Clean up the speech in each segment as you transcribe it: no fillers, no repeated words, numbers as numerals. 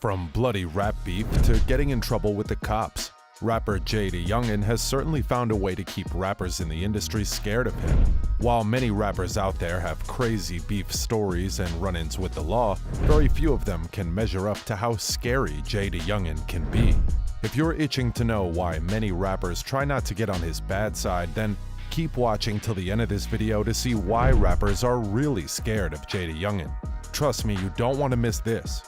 From bloody rap beef to getting in trouble with the cops, rapper JayDaYoungan has certainly found a way to keep rappers in the industry scared of him. While many rappers out there have crazy beef stories and run-ins with the law, very few of them can measure up to how scary JayDaYoungan can be. If you're itching to know why many rappers try not to get on his bad side, then keep watching till the end of this video to see why rappers are really scared of JayDaYoungan. Trust me, you don't want to miss this.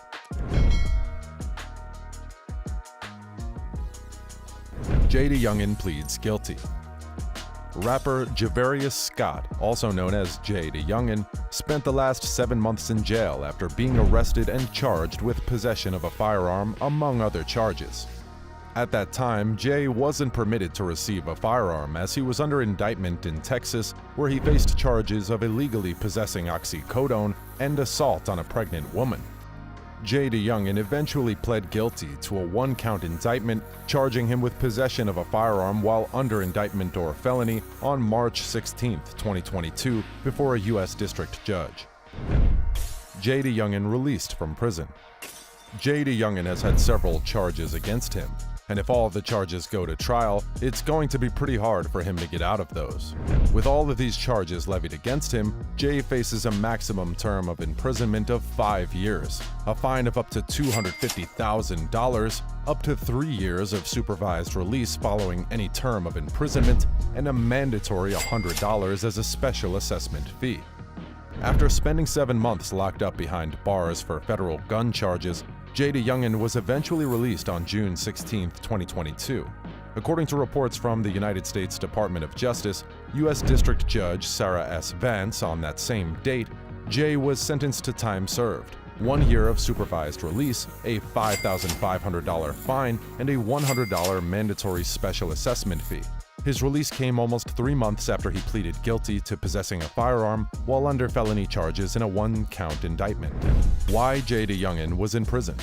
JayDaYoungan pleads guilty. Rapper Javarius Scott, also known as JayDaYoungan, spent the last 7 months in jail after being arrested and charged with possession of a firearm, among other charges. At that time, Jay wasn't permitted to receive a firearm as he was under indictment in Texas, where he faced charges of illegally possessing oxycodone and assault on a pregnant woman. JayDaYoungan eventually pled guilty to a 1-count indictment charging him with possession of a firearm while under indictment or felony on March 16, 2022, before a U.S. district judge. JayDaYoungan released from prison. JayDaYoungan has had several charges against him, and if all of the charges go to trial, it's going to be pretty hard for him to get out of those. With all of these charges levied against him, Jay faces a maximum term of imprisonment of 5 years, a fine of up to $250,000, up to 3 years of supervised release following any term of imprisonment, and a mandatory $100 as a special assessment fee. After spending 7 months locked up behind bars for federal gun charges, JayDaYoungan was eventually released on June 16, 2022. According to reports from the United States Department of Justice, U.S. District Judge Sarah S. Vance, on that same date, Jay was sentenced to time served, 1 year of supervised release, a $5,500 fine, and a $100 mandatory special assessment fee. His release came almost 3 months after he pleaded guilty to possessing a firearm while under felony charges in a 1-count indictment. Why JayDaYoungan was in prison.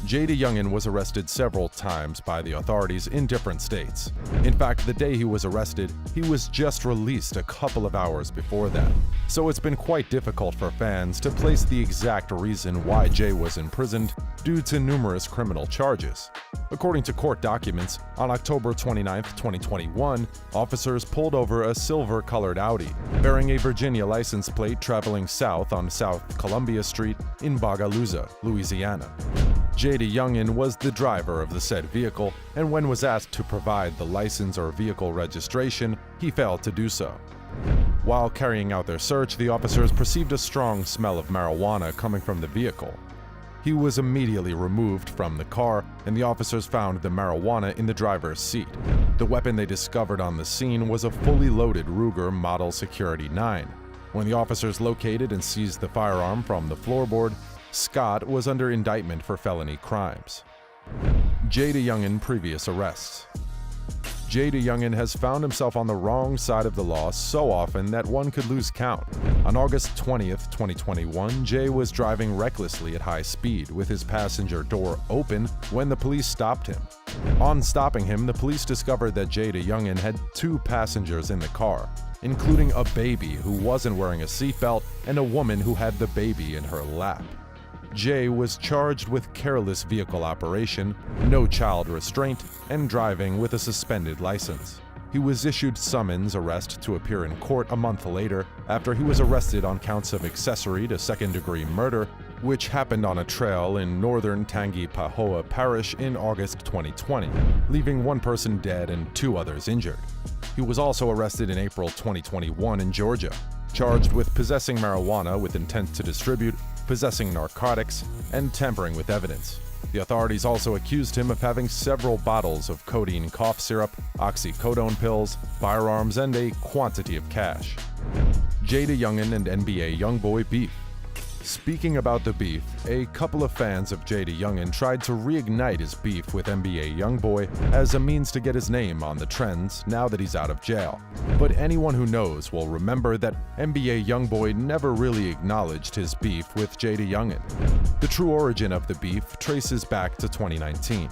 JayDaYoungan was arrested several times by the authorities in different states. In fact, the day he was arrested, he was just released a couple of hours before that. So it's been quite difficult for fans to place the exact reason why Jay was imprisoned due to numerous criminal charges. According to court documents, on October 29, 2021, officers pulled over a silver-colored Audi bearing a Virginia license plate traveling south on South Columbia Street in Bogalusa, Louisiana. JayDaYoungan was the driver of the said vehicle, and when was asked to provide the license or vehicle registration, he failed to do so. While carrying out their search, the officers perceived a strong smell of marijuana coming from the vehicle. He was immediately removed from the car, and the officers found the marijuana in the driver's seat. The weapon they discovered on the scene was a fully loaded Ruger Model Security 9. When the officers located and seized the firearm from the floorboard, Scott was under indictment for felony crimes. JayDaYoungan previous arrests. JayDaYoungan has found himself on the wrong side of the law so often that one could lose count. On August 20th, 2021, Jay was driving recklessly at high speed with his passenger door open when the police stopped him. On stopping him, the police discovered that JayDaYoungan had 2 passengers in the car, including a baby who wasn't wearing a seatbelt and a woman who had the baby in her lap. Jay was charged with careless vehicle operation, no child restraint, and driving with a suspended license. He was issued summons arrest to appear in court a month later after he was arrested on counts of accessory to second-degree murder, which happened on a trail in northern Tangipahoa Parish in August 2020, leaving 1 person dead and 2 others injured. He was also arrested in April 2021 in Georgia, charged with possessing marijuana with intent to distribute, possessing narcotics, and tampering with evidence. The authorities also accused him of having several bottles of codeine cough syrup, oxycodone pills, firearms, and a quantity of cash. JayDaYoungan and NBA YoungBoy beef. Speaking about the beef, a couple of fans of JayDaYoungan tried to reignite his beef with NBA YoungBoy as a means to get his name on the trends now that he's out of jail. But anyone who knows will remember that NBA YoungBoy never really acknowledged his beef with JayDaYoungan. The true origin of the beef traces back to 2019.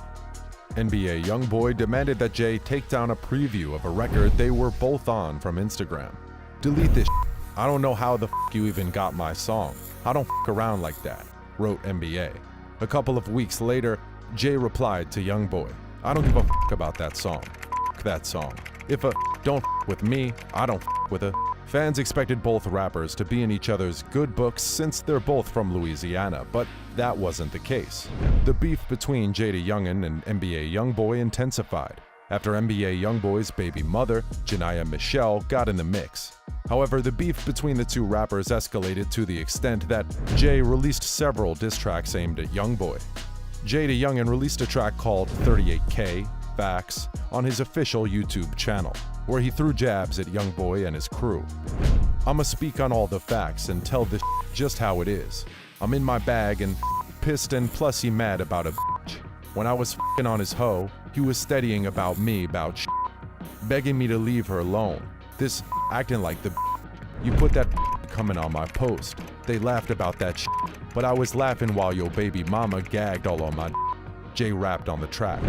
NBA YoungBoy demanded that Jay take down a preview of a record they were both on from Instagram. "Delete this shit. I don't know how the f you even got my song. I don't f around like that," wrote NBA. A couple of weeks later, Jay replied to Youngboy, "I don't give a f about that song. F that song. If a don't f with me, I don't f with a." Fans expected both rappers to be in each other's good books since they're both from Louisiana, but that wasn't the case. The beef between JayDaYoungan and NBA Youngboy intensified after NBA Youngboy's baby mother, Janiyah Michelle, got in the mix. However, the beef between the two rappers escalated to the extent that Jay released several diss tracks aimed at Youngboy. JayDaYoungan released a track called 38K Facts on his official YouTube channel, where he threw jabs at Youngboy and his crew. "I'ma speak on all the facts and tell this just how it is. I'm in my bag and pissed and plusy mad about a bitch. When I was fing on his hoe, he was steadying about me about begging me to leave her alone. This acting like the you put that coming on my post. They laughed about that but I was laughing while your baby mama gagged all on my Jay rapped on the track.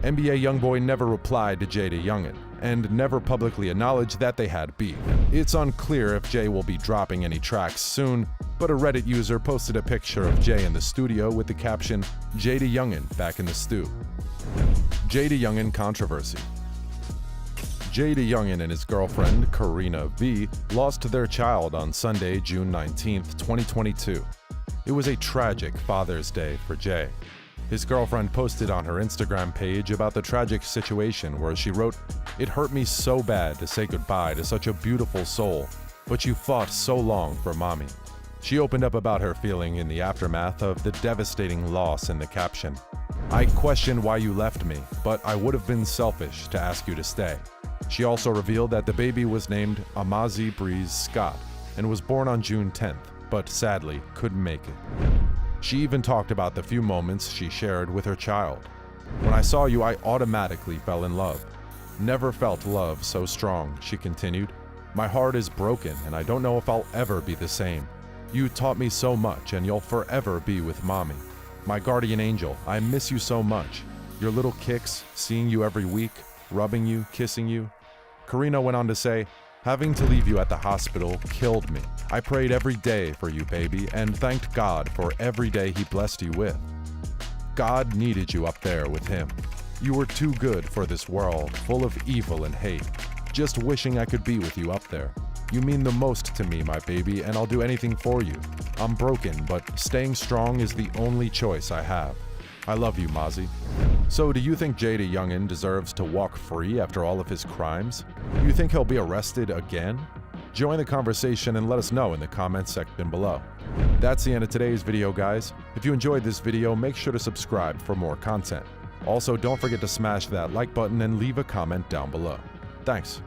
NBA Youngboy never replied to JayDaYoungan and never publicly acknowledged that they had beef. It's unclear if Jay will be dropping any tracks soon, but a Reddit user posted a picture of Jay in the studio with the caption, "JayDaYoungan back in the stew." JayDaYoungan controversy. JayDaYoungan and his girlfriend, Karina V, lost their child on Sunday, June 19, 2022. It was a tragic Father's Day for Jay. His girlfriend posted on her Instagram page about the tragic situation where she wrote, "It hurt me so bad to say goodbye to such a beautiful soul, but you fought so long for mommy." She opened up about her feeling in the aftermath of the devastating loss in the caption. "I question why you left me, but I would have been selfish to ask you to stay." She also revealed that the baby was named Amazi Breeze Scott and was born on June 10th, but sadly couldn't make it. She even talked about the few moments she shared with her child. "When I saw you, I automatically fell in love. Never felt love so strong," she continued. "My heart is broken and I don't know if I'll ever be the same. You taught me so much and you'll forever be with mommy. My guardian angel, I miss you so much. Your little kicks, seeing you every week, rubbing you, kissing you." Karina went on to say, "Having to leave you at the hospital killed me. I prayed every day for you, baby, and thanked God for every day he blessed you with. God needed you up there with him. You were too good for this world, full of evil and hate. Just wishing I could be with you up there. You mean the most to me, my baby, and I'll do anything for you. I'm broken, but staying strong is the only choice I have. I love you, Mazi." So do you think JayDaYoungan deserves to walk free after all of his crimes? Do you think he'll be arrested again? Join the conversation and let us know in the comments section below. That's the end of today's video, guys. If you enjoyed this video, make sure to subscribe for more content. Also, don't forget to smash that like button and leave a comment down below. Thanks.